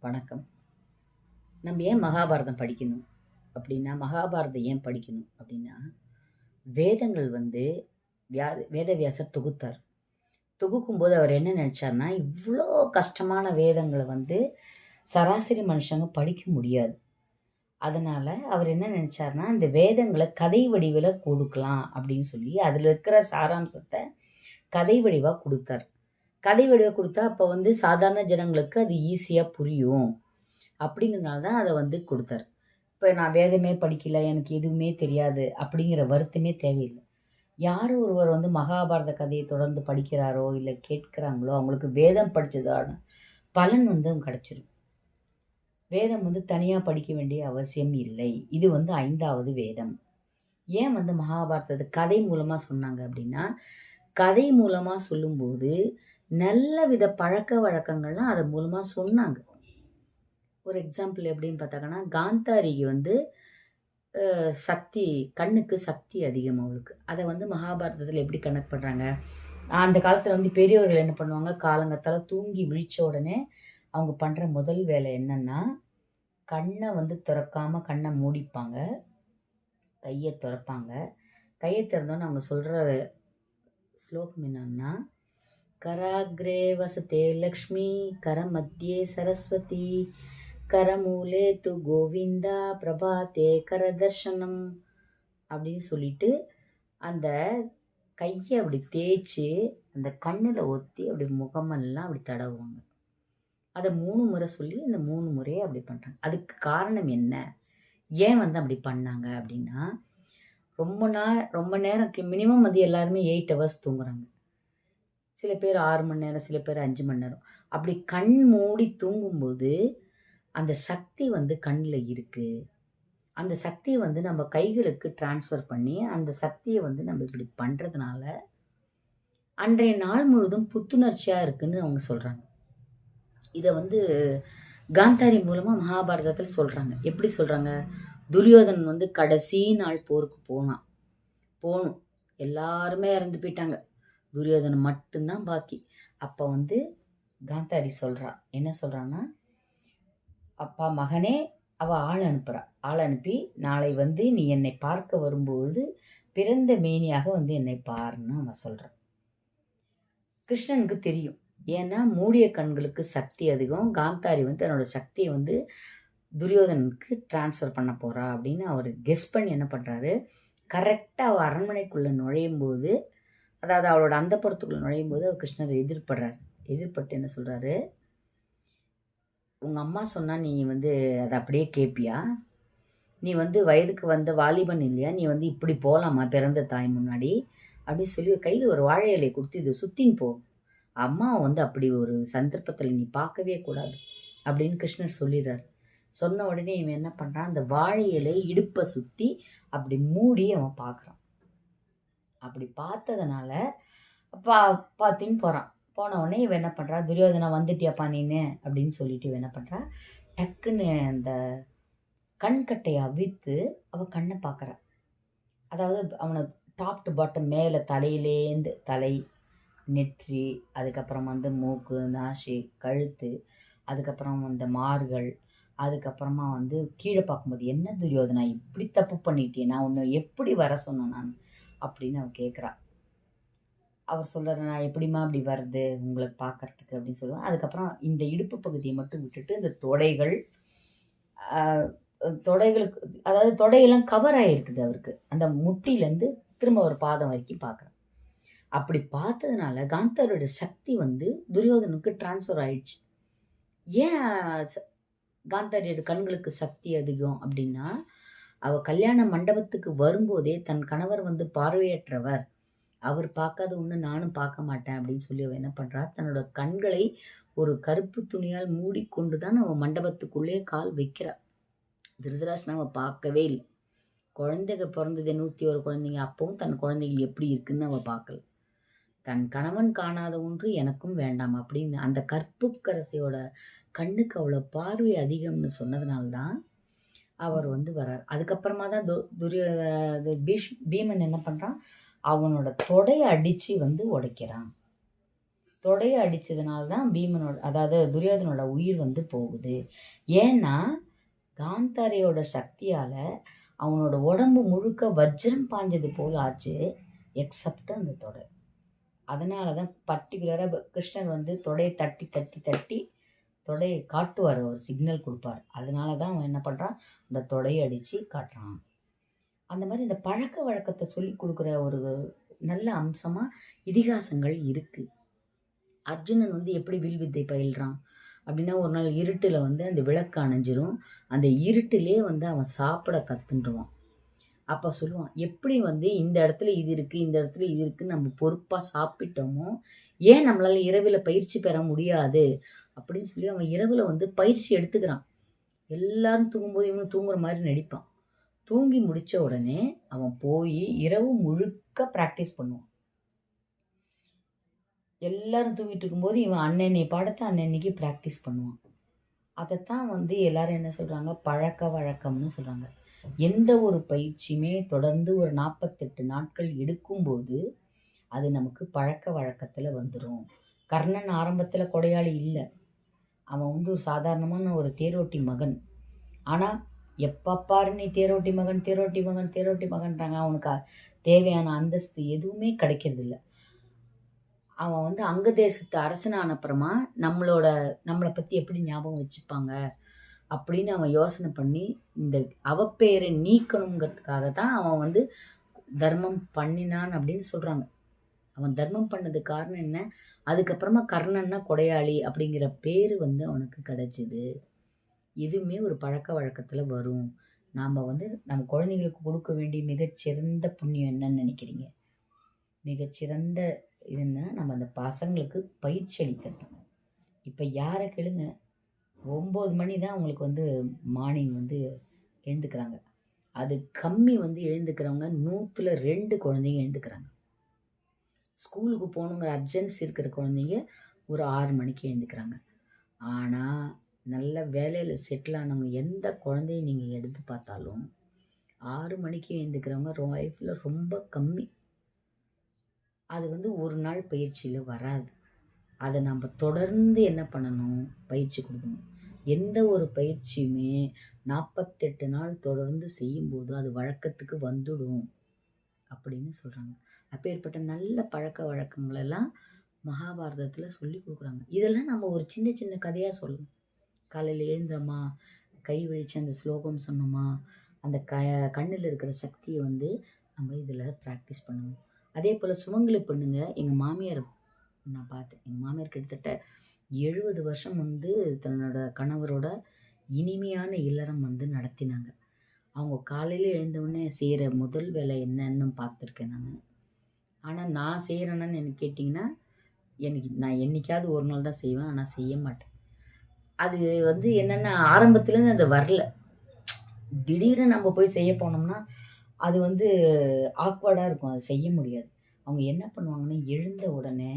வணக்கம். நம்ம ஏன் மகாபாரதம் படிக்கணும் அப்படின்னா, மகாபாரதம் ஏன் படிக்கணும் அப்படின்னா, வேதங்கள் வந்து வேதவியாசர் தொகுத்தார். தொகுக்கும்போது அவர் என்ன நினைச்சார்னா, இவ்ளோ கஷ்டமான வேதங்கள வந்து சராசரி மனுஷங்க படிக்க முடியாது. அதனால அவர் என்ன நினைச்சார்னா, இந்த வேதங்கள கதை வடிவில கொடுக்கலாம் அப்படின்னு சொல்லி, அதில இருக்கிற சாராம்சத்த கதை வடிவா குடுத்தார். கதை வடிவா குடுத்தா, அப்ப வந்து சாதாரண ஜனங்களுக்கு அது ஈஸியா புரியும். அப்படிங்கிறனால தான் அத வந்து குடுத்தாரு. இப்ப நான் வேதமே படிக்கல, எனக்கு எதுவுமே தெரியாது அப்படிங்கிற வருத்தமே தேவையில்ல. யார் ஒருவர் வந்து மகாபாரத கதையை தொடர்ந்து படிக்கிறாரோ, இல்ல கேட்கிறாங்களோ, அவங்களுக்கு வேதம் படிச்சதான பலன் வந்து கிடைச்சிரும். வேதம் வந்து தனியா படிக்க வேண்டிய அவசியம் இல்லை. இது வந்து 5வது வேதம். ஏன் வந்து மகாபாரதத்த கதை மூலமா சொன்னாங்க அப்படின்னா, கதை மூலமா சொல்லும்போது, நல்ல வித பழக்கவழக்கங்கள்லாம் அது மூலமா சொன்னாங்க. ஒரு எக்ஸாம்பிள் எப்படின்னு பார்த்தாங்கன்னா, காந்தாரிக்கு வந்து சக்தி கண்ணுக்கு சக்தி அதிகம் அவளுக்கு. அத வந்து மகாபாரதத்தில எப்படி கனெக்ட் பண்றாங்க? அந்த காலத்தில வந்து பெரியவர்கள் என்ன பண்ணுவாங்க, காலங்காத்தால தூங்கி விழிச்ச உடனே அவங்க பண்ற முதல் வேலை என்னன்னா, கண்ண வந்து தொறக்காம கண்ண மூடிப்பாங்க. கைய தொறப்பாங்க. கைய திறந்தோனே அவங்க சொல்ற ஸ்லோகம் என்னன்னா, கராக்ரே வசதே லக்ஷ்மி, கரமத்யே சரஸ்வதி, கரமூலே து கோவிந்தா, பிரபாதே கரதர்ஷனம் அப்படின்னு சொல்லிட்டு, அந்த கைய அப்படி தேய்ச்சு, அந்த கண்ணுல ஒத்தி அப்படி முகமெல்லாம் அப்படி தடவுவாங்க. அத 3 முறை சொல்லி, அந்த 3 முறைய அப்படி பண்றாங்க. அதுக்கு காரணம் என்ன? ஏன் வந்து அப்படி பண்ணாங்க அப்படின்னா, ரொம்ப நேரம் மினிமம் வந்து எல்லாருமே 8 ஹவர்ஸ் தூங்குறாங்க. சில பேர் 6 மணி நேரம், சில பேர் 5 மணி நேரம். அப்படி கண் மூடி தூங்கும்போது, அந்த சக்தி வந்து கண்ல இருக்கு. அந்த சக்திய வந்து நம்ம கைகளுக்கு ட்ரான்ஸ்ஃபர் பண்ணி, அந்த சக்திய வந்து நம்ம இப்படி பண்றதுனால, அன்றைய நாள் முழுவதும் புத்துணர்ச்சியா இருக்குன்னு அவங்க சொல்றாங்க. இத வந்து காந்தாரி மூலமா மகாபாரதத்துல சொல்றாங்க. எப்படி சொல்றாங்க? துரியோதனன் வந்து கடைசி நாள் போருக்கு போணும். எல்லாருமே இறந்து போயிட்டாங்க. துரியோதனன் மட்டும் தான் பாக்கி. அப்ப வந்து காந்தாரி சொல்றா. என்ன சொல்றான்னா, அப்பா மகனே அவ ஆள் அனுப்புறா. ஆள் அனுப்பி நாளை வந்து நீ என்னை பார்க்க வரும்பொழுது பிறந்த மேனியாக வந்து என்னை பாருன்னு அவன் சொல்றான். கிருஷ்ணனுக்கு தெரியும். ஏன்னா மூடிய கண்களுக்கு சக்தி அதிகம். காந்தாரி வந்து தன்னோட சக்தியை வந்து துரியோதனனுக்கு டிரான்ஸ்ஃபர் பண்ண போறா அப்படின்னு அவர் கெஸ் பண்ணி என்ன பண்றாரு, கரெக்டா அவ அரண்மனைக்குள்ள நுழையும் போது, அதாவது அவளோட அந்தப்புறத்துக்குள்ள நுழையும் போது அவர் கிருஷ்ணரை எதிர்படுறாரு. எதிர்பட்டு என்ன சொல்றாரு, உங்க அம்மா சொன்னா நீ வந்து அதை அப்படியே கேட்பியா? நீ வந்து வயதுக்கு வந்த வாலிபன் இல்லையா? நீ வந்து இப்படி போலாமா பிறந்த தாய் முன்னாடி? அப்படின்னு சொல்லி கையில ஒரு வாழை இலையை குடுத்து இத சுத்தின்னு போ. அம்மாவ வந்து அப்படி ஒரு சந்தர்ப்பத்துல நீ பார்க்கவே கூடாது. அப்படின்னு கிருஷ்ணர் சொல்லிடுறாரு. சொன்ன உடனே இவன் என்ன பண்றான், அந்த வாழை இலைய இடுப்ப சுத்தி அப்படி மூடி அவன் பார்க்குறான். அப்படி பார்த்ததுனால பாத்தின்னு போறான். போன உடனே இவன் என்ன பண்றா, துரியோதனா வந்துட்டியாப்பா நீனு அப்படின்னு சொல்லிட்டு இவன் என்ன பண்றா, டக்குன்னு அந்த கண்கட்டைய அவித்து அவ கண்ணை பார்க்குறா. அதாவது அவனை டாப் டு பாட்டம் மேலே தலையிலேந்து தலை, நெற்றி, அதுக்கப்புறம் வந்து மூக்கு, நாசி, கழுத்து, அதுக்கப்புறம் அந்த மார்கள், அதுக்கப்புறமா வந்து கீழே பார்க்கும்போது, என்ன துரியோதனா இப்படி தப்பு பண்ணிட்டியே, நான் உன்னை எப்படி வர சொன்னேன் நான் அப்படின்னு அவ கேட்குறா. அவர் சொல்கிறார், நான் எப்படிம்மா அப்படி வருது உங்களை பார்க்கறதுக்கு அப்படின்னு சொல்லுவேன். அதுக்கப்புறம் இந்த இடுப்பு பகுதியை மட்டும் விட்டுட்டு இந்த தொடைகள், தொடைகளுக்கு, அதாவது தொடையெல்லாம் கவர் ஆகிருக்குது அவருக்கு. அந்த முட்டிலேருந்து திரும்ப ஒரு பாதம் வரைக்கும் பார்க்குறேன். அப்படி பார்த்ததுனால காந்தாரோட சக்தி வந்து துரியோதனுக்கு டிரான்ஸ்ஃபர் ஆயிடுச்சு. ஏன் காந்தாரியோட கண்களுக்கு சக்தி அதிகம் அப்படின்னா, அவ கல்யாண மண்டபத்துக்கு வரும்போதே தன் கணவர் வந்து பார்வையற்றவர், அவர் பார்க்காத ஒன்று நானும் பார்க்க மாட்டேன் அப்படின்னு சொல்லி அவ என்ன பண்றா, தன்னோட கண்களை ஒரு கருப்பு துணியால் மூடிக்கொண்டு தான் அவ மண்டபத்துக்குள்ளே கால் வைக்கிறா. திருதராஷ்டிரன் அவ பார்க்கவே இல்லை. குழந்தைங்க பிறந்தது 101 குழந்தைங்க, அப்பவும் தன் குழந்தைகள் எப்படி இருக்குன்னு அவ பார்க்கல. தன் கணவன் காணாத ஒன்று எனக்கும் வேண்டாம் அப்படின்னு அந்த கற்புக்கரசியோட கண்ணுக்கு அவ்வளோ பார்வை அதிகம்னு சொன்னதுனால்தான் அவர் வந்து வர்றார். அதுக்கப்புறமா தான் பீமன் என்ன பண்றான், அவனோட தொடையை அடிச்சு வந்து உடைக்கிறான். தொடைய அடித்ததுனால தான் பீமனோட அதாவது துரியோதனோட உயிர் வந்து போகுது. ஏன்னா காந்தாரியோட சக்தியால் அவனோட உடம்பு முழுக்க வஜ்ரம் பாஞ்சது போல் ஆச்சு, எக்ஸப்ட் அந்த தொடை. அதனால தான் பர்டிகுலராக கிருஷ்ணர் வந்து தொடையை தட்டி தட்டி தட்டி தொடையை காட்டுவார், ஒரு சிக்னல் கொடுப்பார். அதனால தான் அவன் என்ன பண்ணுறான், அந்த தொடையை அடித்து காட்டுறான். அந்த மாதிரி இந்த பழக்க வழக்கத்தை சொல்லி கொடுக்குற ஒரு நல்ல அம்சமாக இதிகாசங்கள் இருக்குது. அர்ஜுனன் வந்து எப்படி வில்வித்தை பயில்றான் அப்படின்னா, ஒரு நாள் இருட்டில் வந்து அந்த விளக்கு அணைஞ்சிரும். அந்த இருட்டிலே வந்து அவன் சாப்பிட கற்றுண்டுருவான். அப்போ சொல்லுவான், எப்படி வந்து இந்த இடத்துல இது இருக்குது, இந்த இடத்துல இது இருக்குன்னு நம்ம பொறுப்பாக சாப்பிட்டோமோ, ஏன் நம்மளால் இரவில் பயிற்சி பெற முடியாது அப்படின்னு சொல்லி அவன் இரவில் வந்து பயிற்சி எடுத்துக்கிறான். எல்லாரும் தூங்கும்போது இவனும் தூங்குற மாதிரி நடிப்பான். தூங்கி முடித்த உடனே அவன் போய் இரவு முழுக்க ப்ராக்டிஸ் பண்ணுவான். எல்லாரும் தூங்கிட்டு இருக்கும்போது இவன் அன்னன்னை பாடத்தை அன்னன்னைக்கு ப்ராக்டிஸ் பண்ணுவான். அதைத்தான் வந்து எல்லாரும் என்ன சொல்கிறாங்க, பழக்க வழக்கம்னு சொல்கிறாங்க. எந்த ஒரு பயிற்சியுமே தொடர்ந்து ஒரு 48 நாட்கள் எடுக்கும்போது அது நமக்கு பழக்க வழக்கத்தில் வந்துடும். கர்ணன் ஆரம்பத்தில் கொடையாளி இல்லை, அவன் வந்து ஒரு சாதாரணமான ஒரு தேரோட்டி மகன். ஆனால் எப்போ பாரு நீ தேரோட்டி மகன் தேரோட்டி மகன் தேரோட்டி மகன்றாங்க, அவனுக்கு தேவையான அந்தஸ்து எதுவுமே கிடைக்கிறதில்ல. அவன் வந்து அங்க தேசத்து அரசனான அப்புறமா நம்மளை பற்றி எப்படி ஞாபகம் வச்சுப்பாங்க அப்படின்னு அவன் யோசனை பண்ணி இந்த அவப்பெயரை நீக்கணுங்கிறதுக்காக தான் அவன் வந்து தர்மம் பண்ணினான் அப்படின்னு சொல்கிறாங்க. அவன் தர்மம் பண்ணது காரணம் என்ன, அதுக்கப்புறமா கர்ணன்னா கொடையாளி அப்படிங்கிற பேர் வந்து அவனுக்கு கிடைச்சிது. இதுவுமே ஒரு பழக்க வழக்கத்தில் வரும். நாம் வந்து நம்ம குழந்தைங்களுக்கு கொடுக்க வேண்டிய மிகச்சிறந்த புண்ணியம் என்னன்னு நினைக்கிறீங்க? மிகச்சிறந்த இதுன்னா நம்ம அந்த பசங்களுக்கு பயிற்சி அளிக்கிறது. இப்போ யாரை கேளுங்க, 9 மணி தான் அவங்களுக்கு வந்து மார்னிங் வந்து எழுந்துக்கிறாங்க. அது கம்மி வந்து எழுந்துக்கிறவங்க 100ல் 2 குழந்தைங்க எழுந்துக்கிறாங்க. ஸ்கூலுக்கு போகணுங்கிற அர்ஜென்சி இருக்கிற குழந்தைங்க ஒரு 6 மணிக்கு எழுந்துக்கிறாங்க. ஆனால் நல்ல வேலையில் செட்டில் ஆனவங்க எந்த குழந்தையும் நீங்கள் எடுத்து பார்த்தாலும் 6 மணிக்கு எழுந்துக்கிறவங்க லைஃப்பில் ரொம்ப கம்மி. அது வந்து ஒரு நாள் பயிற்சியில் வராது. அதை நம்ம தொடர்ந்து என்ன பண்ணணும், பயிற்சி கொடுக்கணும். எந்த ஒரு பயிற்சியுமே 48 நாள் தொடர்ந்து செய்யும்போது அது வழக்கத்துக்கு வந்துடும் அப்படின்னு சொல்கிறாங்க. அப்பேற்பட்ட நல்ல பழக்க வழக்கங்களெல்லாம் மகாபாரதத்தில் சொல்லி கொடுக்குறாங்க. இதெல்லாம் நம்ம ஒரு சின்ன சின்ன கதையாக சொல்லணும். காலையில் எழுந்தோமா, கை விழித்து அந்த ஸ்லோகம் சொன்னோமா, அந்த கண்ணில் இருக்கிற சக்தியை வந்து நம்ம இதில் ப்ராக்டிஸ் பண்ணணும். அதே போல் சுமங்கலி பெண்ணுங்க, எங்கள் மாமியார் நான் பார்த்தேன். எங்கள் மாமியார் கிட்டத்தட்ட 70 வருஷம் வந்து தன்னோட கணவரோட இனிமையான இல்லறம் வந்து நடத்தினாங்க. அவங்க காலையில் எழுந்தவுடனே செய்கிற முதல் வேலை என்னன்னு பார்த்துருக்கேன் நான். ஆனால் நான் செய்கிறேன்னு எனக்கு கேட்டிங்கன்னா, நான் என்றைக்காவது ஒரு நாள் தான் செய்வேன், ஆனால் செய்ய மாட்டேன். அது வந்து என்னென்னா ஆரம்பத்துலேருந்து அது வரல. திடீர்னு நம்ம போய் செய்ய போனோம்னா அது வந்து ஆக்வர்டாக இருக்கும், அது செய்ய முடியாது. அவங்க என்ன பண்ணுவாங்கன்னா, எழுந்த உடனே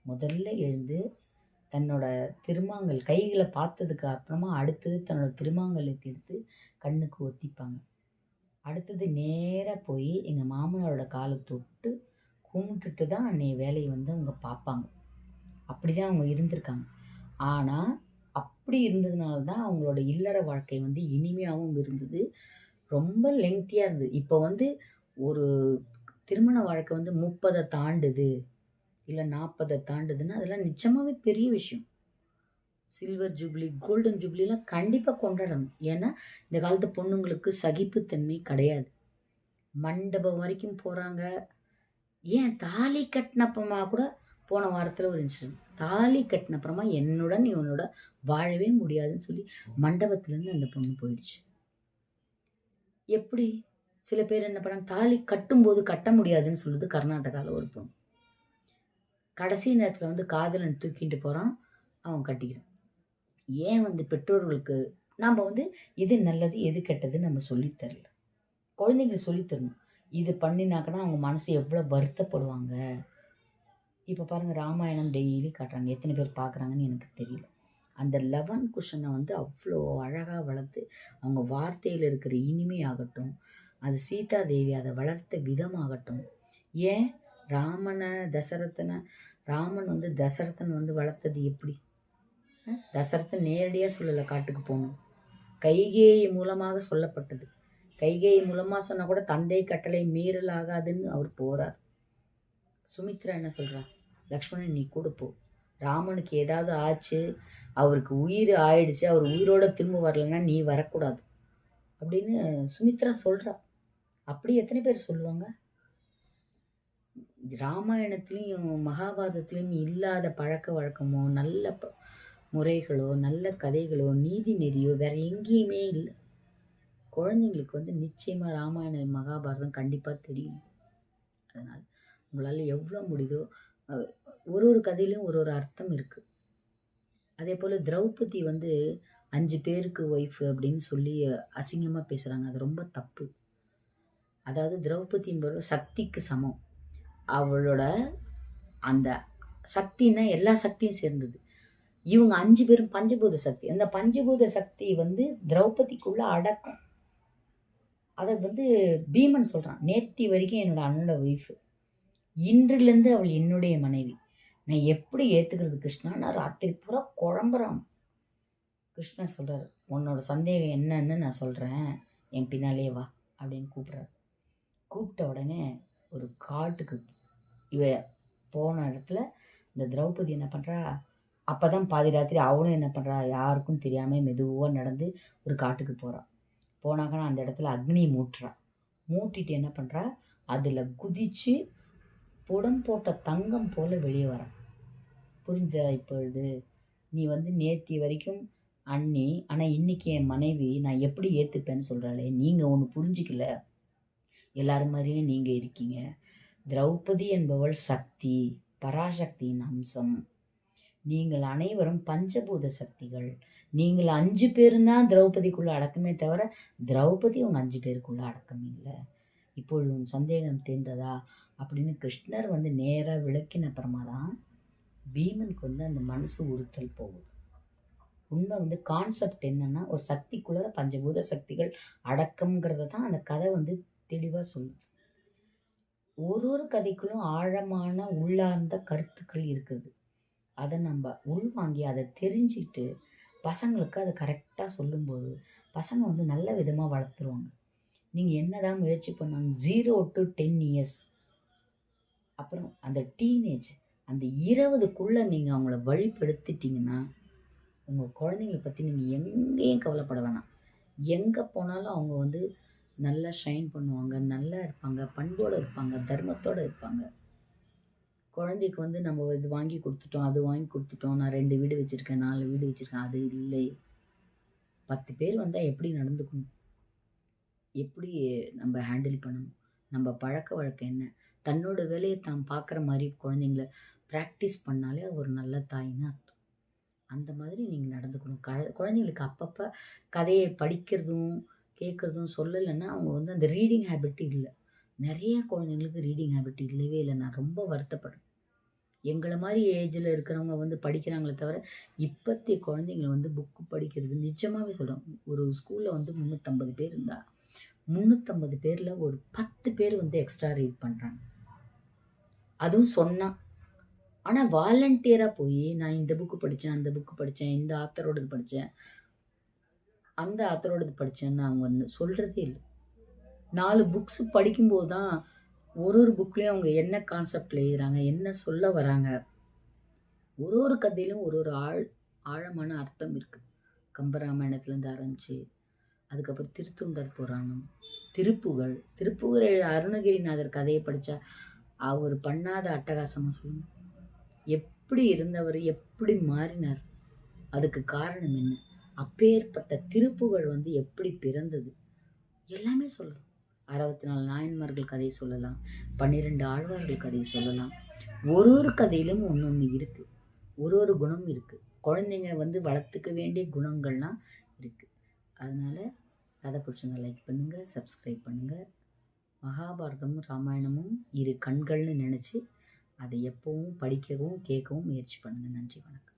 முதல்ல எழுந்து தன்னோட திருமாங்கல் கைகளை பார்த்ததுக்கு அப்புறமா அடுத்தது தன்னோட திருமாங்கலத்தை எடுத்து கண்ணுக்கு ஒத்திப்பாங்க. அடுத்தது நேராக போய் எங்கள் மாமனாரோட காலை தொட்டு கும்பிட்டுட்டு தான் அன்னைய வேலையை வந்து அவங்க பார்ப்பாங்க. அப்படி தான் அவங்க இருந்திருக்காங்க. ஆனால் அப்படி இருந்ததுனால தான் அவங்களோட இல்லற வாழ்க்கை வந்து இனிமையாகவும் இருந்தது, ரொம்ப லெங்க்த்தியாக இருந்தது. இப்போ வந்து ஒரு திருமண வாழ்க்கை வந்து 30 தாண்டுது இல்லை 40 தாண்டுதுன்னா அதெல்லாம் நிச்சயமாகவே பெரிய விஷயம். சில்வர் ஜூப்ளி, கோல்டன் ஜூப்ளிலாம் கண்டிப்பாக கொண்டாடணும். ஏன்னா இந்த காலத்து பொண்ணுங்களுக்கு சகிப்புத்தன்மை கிடையாது. மண்டபம் வரைக்கும் போகிறாங்க. ஏன் தாலி கட்டினப்பமா கூட போன வாரத்தில் ஒரு இன்சிடென்ட், தாலி கட்டினப்புறமா என்னுடன் இவனோட வாழவே முடியாதுன்னு சொல்லி மண்டபத்துலேருந்து அந்த பொண்ணு போயிடுச்சு. எப்படி சில பேர் என்ன பண்ணாங்க, தாலி கட்டும்போது கட்ட முடியாதுன்னு சொல்லுது கர்நாடகாவில் ஒரு பொண்ணு. கடைசி நேரத்தில் வந்து காதலன் தூக்கிட்டு போகிறான், அவன் கட்டிக்கிறான். ஏன் வந்து பெற்றோர்களுக்கு நாம் வந்து எது நல்லது எது கெட்டதுன்னு நம்ம சொல்லித்தரல. குழந்தைங்களுக்கு சொல்லித்தரணும். இது பண்ணினாக்கன்னா அவங்க மனசு எவ்வளோ வருத்தப்படுவாங்க. இப்போ பாருங்கள், ராமாயணம் டெய்லி காட்டுறாங்க, எத்தனை பேர் பார்க்குறாங்கன்னு எனக்கு தெரியல. அந்த 11 குஷனை வந்து அவ்வளோ அழகாக வளர்த்து அவங்க வார்த்தையில் இருக்கிற இனிமையாகட்டும், அது சீதா தேவி அதை வளர்த்த விதமாகட்டும், ஏன் ராமன் வந்து தசரதன் வந்து வளர்த்தது எப்படி? தசரதன் நேரடியாக சொல்லலை காட்டுக்கு போகணும், கைகேயி மூலமாக சொல்லப்பட்டது. கைகேயி மூலமாக சொன்னால் கூட தந்தை கட்டளை மீறல் ஆகாதுன்னு அவர் போகிறார். சுமித்ரா என்ன சொல்கிறா? லக்ஷ்மணன் நீ கூட போ, ராமனுக்கு ஏதாவது ஆச்சு, அவருக்கு உயிர் ஆயிடுச்சு, அவர் உயிரோட திரும்ப வரலன்னா நீ வரக்கூடாது அப்படின்னு சுமித்ரா சொல்கிறா. அப்படி எத்தனை பேர் சொல்லுவாங்க? ராமாயணத்துலேயும் மகாபாரதத்துலேயும் இல்லாத பழக்க வழக்கமோ நல்ல முறைகளோ நல்ல கதைகளோ நீதி நெறியோ வேற எங்கேயுமே இல்லை. குழந்தைங்களுக்கு வந்து நிச்சயமாக ராமாயணம் மகாபாரதம் கண்டிப்பாக தெரியும். அதனால் உங்களால் எவ்வளோ முடியுதோ ஒரு ஒரு கதையிலையும் ஒரு ஒரு அர்த்தம் இருக்குது. அதே போல் திரௌபதி வந்து 5 பேருக்கு ஒய்ஃபு அப்படின்னு சொல்லி அசிங்கமாக பேசுகிறாங்க. அது ரொம்ப தப்பு. அதாவது திரௌபதிஎன்பவர் சக்திக்கு சமம். அவளோட அந்த சக்தின்னா எல்லா சக்தியும் சேர்ந்தது. இவங்க 5 பேரும் பஞ்சபூத சக்தி. அந்த பஞ்சபூத சக்தி வந்து திரௌபதிக்குள்ள அடக்கம். அதை வந்து பீமன் சொல்கிறான், நேத்தி வரைக்கும் என்னோட அண்ணனோட ஒய்ஃபு, இன்றிலிருந்து அவள் என்னுடைய மனைவி, நான் எப்படி ஏற்றுக்கிறது கிருஷ்ணா? நான் ராத்திரி பூரா குழம்புறான். கிருஷ்ணன் சொல்கிறார், உன்னோட சந்தேகம் என்னன்னு நான் சொல்கிறேன், என் பின்னாலே வா அப்படின்னு கூப்பிட்றாரு. கூப்பிட்ட உடனே ஒரு காட்டுக்கு இவ போன இடத்துல இந்த திரௌபதி என்ன பண்ணுறா, அப்போ தான் பாதி ராத்திரி அவளும் என்ன பண்ணுறா, யாருக்கும் தெரியாமல் மெதுவாக நடந்து ஒரு காட்டுக்கு போகிறான். போனாக்கன்னா அந்த இடத்துல அக்னி மூட்டிட்டு என்ன பண்ணுறா, அதில் குதித்து புடம் போட்ட தங்கம் போல் வெளியே வரான். புரிஞ்சா இப்பொழுது? நீ வந்து நேத்தி வரைக்கும் அண்ணி, ஆனால் இன்னைக்கு என் மனைவி, நான் எப்படி ஏற்றுப்பேன்னு சொல்கிறாளே. நீங்கள் ஒன்று புரிஞ்சிக்கல, எல்லாரும் மாதிரியும் நீங்கள் இருக்கீங்க. திரௌபதி என்பவள் சக்தி, பராசக்தியின் அம்சம். நீங்கள் அனைவரும் பஞ்சபூத சக்திகள். நீங்கள் 5 பேரும் தான் திரௌபதிக்குள்ளே அடக்கமே தவிர திரௌபதி உங்கள் 5 பேருக்குள்ளே அடக்கம் இல்லை. இப்பொழுது உன் சந்தேகம் தீர்ந்ததா அப்படின்னு கிருஷ்ணர் வந்து நேராக விளக்கின அப்புறமா தான் பீமனுக்கு வந்து அந்த மனசு உறுத்தல் போகுது. உண்மை வந்து கான்செப்ட் என்னன்னா, ஒரு சக்திக்குள்ள பஞ்சபூத சக்திகள் அடக்கம்ங்கிறத தான் அந்த கதை வந்து தெளிவாக சொல்லுது. ஒரு கதைக்குள்ளும் ஆழமான உள்ளார்ந்த கருத்துக்கள் இருக்குது. அதை நம்ம உள்வாங்கி அதை தெரிஞ்சுக்கிட்டு பசங்களுக்கு அதை கரெக்டாக சொல்லும்போது பசங்க வந்து நல்ல விதமாக வளர்த்துருவாங்க. நீங்கள் என்னதான் முயற்சி பண்ணாலும் 0 to 10 years, அப்புறம் அந்த டீனேஜ், அந்த 20க்குள்ளே நீங்கள் அவங்கள வழிபடுத்திட்டிங்கன்னா உங்கள் குழந்தைங்களை பற்றி நீங்கள் எங்கேயும் கவலைப்பட வேணாம். எங்கே போனாலும் அவங்க வந்து நல்லா ஷைன் பண்ணுவாங்க, நல்லா இருப்பாங்க, பண்போடு இருப்பாங்க, தர்மத்தோடு இருப்பாங்க. குழந்தைக்கு வந்து நம்ம இது வாங்கி கொடுத்துட்டோம், அது வாங்கி கொடுத்துட்டோம், நான் 2 வீடு வச்சுருக்கேன், 4 வீடு வச்சுருக்கேன், அது இல்லை. 10 பேர் வந்தால் எப்படி நடந்துக்கணும், எப்படி நம்ம ஹேண்டில் பண்ணணும், நம்ம பழக்க வழக்கம் என்ன, தன்னோட வேலையை தான் பார்க்குற மாதிரி குழந்தைங்கள ப்ராக்டிஸ் பண்ணாலே ஒரு நல்ல தாயின்னு அர்த்தம். அந்த மாதிரி நீங்கள் நடந்துக்கணும். குழந்தைங்களுக்கு அப்பப்போ கதையை படிக்கிறதும் கேட்குறதும் சொல்லலைன்னா அவங்க வந்து அந்த ரீடிங் ஹேபிட் இல்லை. நிறைய குழந்தைங்களுக்கு ரீடிங் ஹேபிட் இல்லவே இல்லை. நான் ரொம்ப வருத்தப்படுறேன். எங்களை மாதிரி ஏஜில் இருக்கிறவங்க வந்து படிக்கிறாங்களே தவிர இப்போத்தைய குழந்தைங்களை வந்து புக்கு படிக்கிறது நிஜமாகவே சொல்கிறோம். ஒரு ஸ்கூலில் வந்து 350 பேர் இருந்தால் 350 பேரில் ஒரு 10 பேர் வந்து எக்ஸ்ட்ரா ரீட் பண்ணுறாங்க. அதுவும் சொன்னால். ஆனால் வாலண்டியராக போய் நான் இந்த புக்கு படித்தேன், அந்த புக்கு படித்தேன், இந்த ஆத்தரோடது படித்தேன், அந்த ஆத்தரோடது படித்தேன்னு அவங்க சொல்கிறதே இல்லை. 4 புக்ஸ் படிக்கும்போது தான் ஒரு புக்லேயும் அவங்க என்ன கான்செப்டில் எழுதுறாங்க, என்ன சொல்ல வராங்க. ஒரு கதையிலும் ஒரு ஆழமான அர்த்தம் இருக்குது. கம்பராமாயணத்துலேருந்து ஆரம்பித்து அதுக்கப்புறம் திருத்தொண்டர் புராணம், திருப்புகழ் அருணகிரிநாதர் கதையை படித்தா அவர் பண்ணாத அட்டகாசமாக சொல்லணும். எப்படி இருந்தவர் எப்படி மாறினார், அதுக்கு காரணம் என்ன, அப்பேற்பட்ட திருப்புகழ் வந்து எப்படி பிறந்தது, எல்லாமே சொல்லலாம். 64 நாயன்மார்கள் கதையை சொல்லலாம், 12 ஆழ்வார்கள் கதையை சொல்லலாம். ஒரு கதையிலும் ஒன்று இருக்குது, ஒரு குணம் இருக்குது. குழந்தைங்க வந்து வளர்த்துக்க வேண்டிய குணங்கள்லாம் இருக்குது. அதனால் கதை பிடிச்சவங்க லைக் பண்ணுங்கள், சப்ஸ்கிரைப் பண்ணுங்கள். மகாபாரதமும் ராமாயணமும் 2 கண்கள்னு நினச்சி அதை எப்பவும் படிக்கவும் கேட்கவும் முயற்சி பண்ணுங்கள். நன்றி, வணக்கம்.